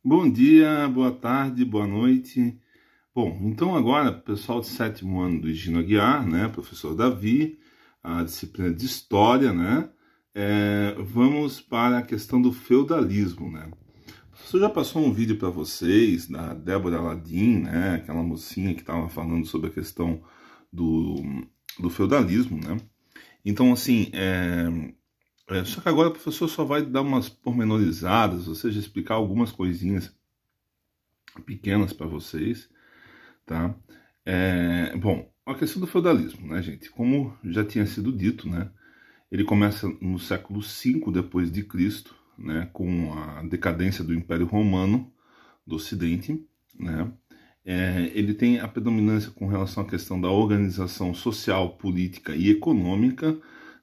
Bom dia, boa tarde, boa noite. Bom, então agora, pessoal de sétimo ano do Higino Aguiar, né, professor Davi, a disciplina de História, né, vamos para a questão do feudalismo, né. O professor já passou um vídeo para vocês da Débora Aladim, né, aquela mocinha que estava falando sobre a questão do feudalismo, né. Então, assim, só que agora o professor só vai dar umas pormenorizadas, ou seja, explicar algumas coisinhas pequenas para vocês, tá? Bom, a questão do feudalismo, né, gente? Como já tinha sido dito, né? Ele começa no século V depois de Cristo, né? Com a decadência do Império Romano do Ocidente, né? Ele tem a predominância com relação à questão da organização social, política e econômica,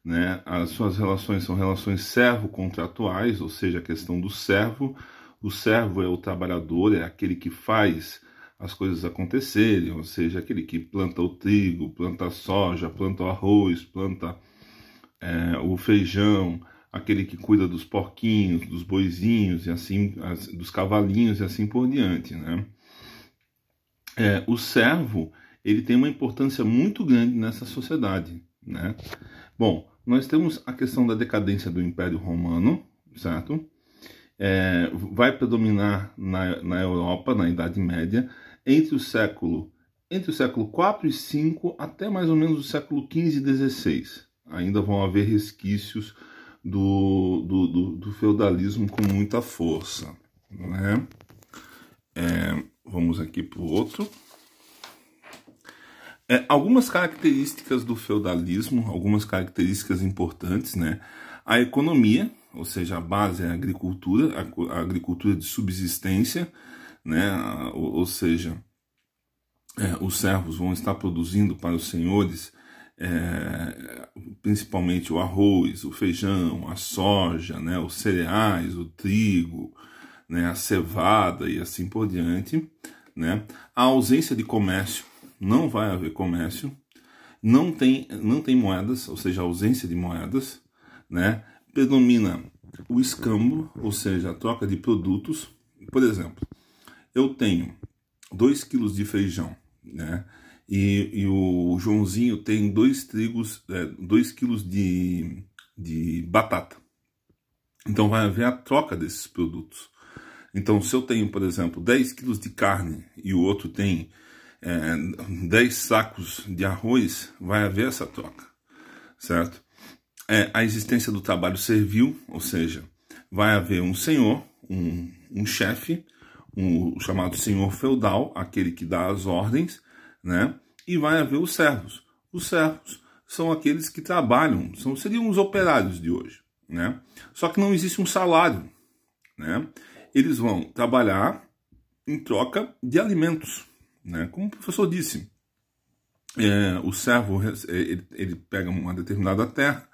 né? As suas relações são relações servo-contratuais, ou seja, a questão do servo. O servo é o trabalhador, é aquele que faz as coisas acontecerem, ou seja, aquele que planta o trigo, planta a soja, planta o arroz, planta o feijão, aquele que cuida dos porquinhos, dos boizinhos, e assim, dos cavalinhos e assim por diante, né? O servo, ele tem uma importância muito grande nessa sociedade, né? Bom, nós temos a questão da decadência do Império Romano, certo? Vai predominar na Europa, na Idade Média, entre o século IV e V até mais ou menos o século XV e XVI. Ainda vão haver resquícios do feudalismo com muita força, né? Vamos aqui para o outro. Algumas características do feudalismo, algumas características importantes, né? A economia, ou seja, a base é a agricultura de subsistência, né? Ou seja, os servos vão estar produzindo para os senhores principalmente o arroz, o feijão, a soja, né? Os cereais, o trigo, né? A cevada e assim por diante, né? A ausência de comércio, não vai haver comércio, não tem moedas, ou seja, a ausência de moedas, né? Predomina o escambo, ou seja, a troca de produtos. Por exemplo, eu tenho 2 quilos de feijão, né? E o Joãozinho tem 2 quilos de batata. Então vai haver a troca desses produtos. Então, se eu tenho, por exemplo, 10 quilos de carne e o outro tem 10 sacos de arroz, vai haver essa troca, certo? A existência do trabalho servil, ou seja, vai haver um senhor, um chefe, o chamado senhor feudal, aquele que dá as ordens, né? E vai haver os servos. Os servos são aqueles que trabalham, seriam os operários de hoje, né? Só que não existe um salário, né? Eles vão trabalhar em troca de alimentos, né? Como o professor disse, o servo ele pega uma determinada terra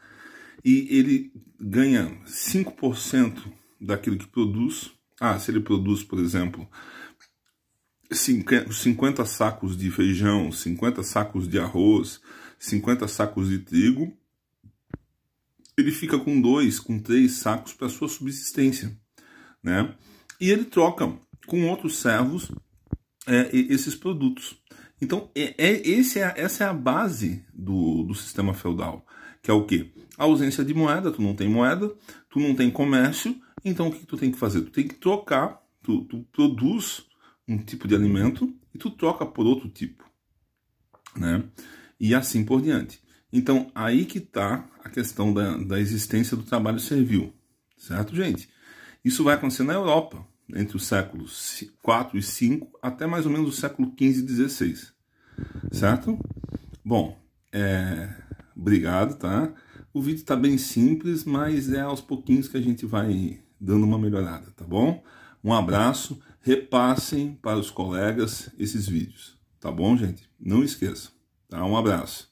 e ele ganha 5% daquilo que produz. Se ele produz, por exemplo, 50 sacos de feijão, 50 sacos de arroz, 50 sacos de trigo, ele fica com 3 sacos para sua subsistência, né? E ele troca com outros servos esses produtos. Então, essa é a base do sistema feudal, que é o quê? A ausência de moeda, tu não tem moeda, tu não tem comércio, então o que tu tem que fazer? Tu tem que trocar, tu produz um tipo de alimento e tu troca por outro tipo, né? E assim por diante. Então, aí que está a questão da existência do trabalho servil, certo, gente? Isso vai acontecer na Europa, entre os séculos IV e V, até mais ou menos o século XV e XVI, certo? Bom, obrigado, tá? O vídeo está bem simples, mas é aos pouquinhos que a gente vai dando uma melhorada, tá bom? Um abraço, repassem para os colegas esses vídeos, tá bom, gente? Não esqueçam, tá? Um abraço.